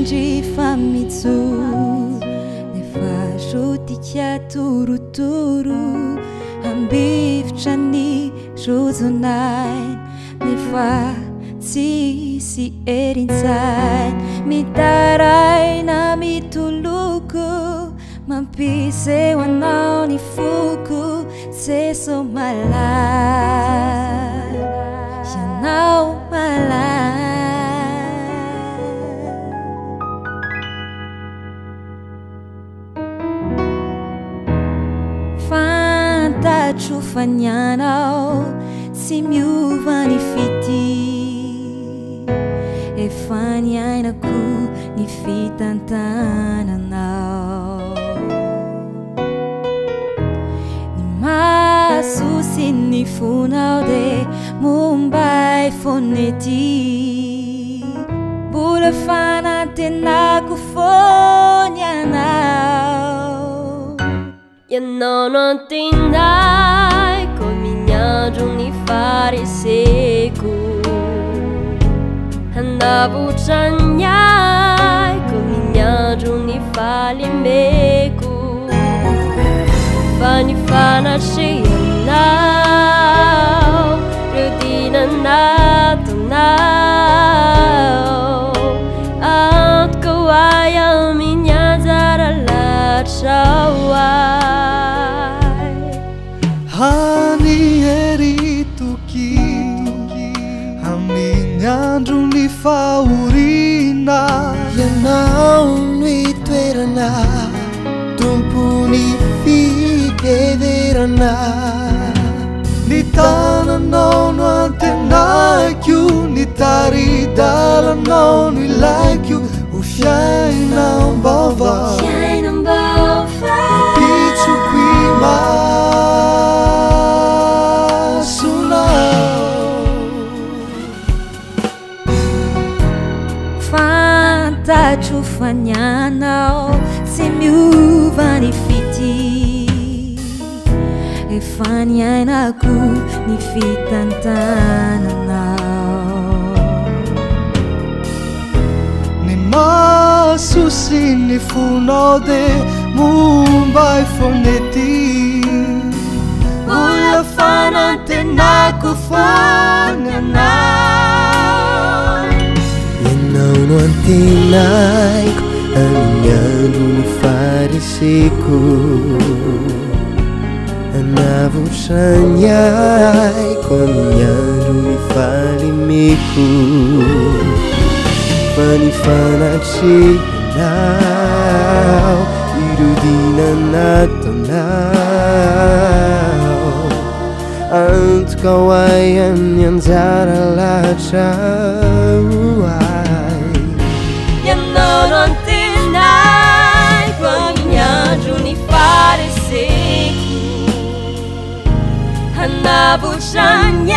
famitso nefa zotika torotoro ambivitra ny rojonainy nefa tsisy erintsany mitaraina mitoloko mampiseo anao ny foko tseso malay ianao malay fantatro fa ny anao tsy miova ny fity efa niainako ny fitantananao ny maso sy ny fonao de mombay fonety mbola fanantenako fony anao ianao no antenaiko minha andro ny fariseko andavotra ny aiko minha andro ny falimeko fa ny fanatrehanao reo dinanatonao antoko ay amin'ny anjara latrao ay hani eritoky amin'ny andro ny fahorina ianao no itoerana tompony fikederana ny tananao no antenaiko ny taridalanao no ilaiko ho fiainam-baovao pitsoky fantatro fa ny anao tsy miova ny fity efa niainako ny fitantananao ny maso sy ny fonao de mombay fonety mbola fanantenako fony anao ianao no antenaiko amin'ny andro ny fariseko anavotra ny aiko amin'ny andro ny falimeko fa ny fanatrehanao ireo dinanatonao antoka ho ay amin'ny anjara latrao ay ianao no antenaiko amin'ny andro ny fariseko anavotra ny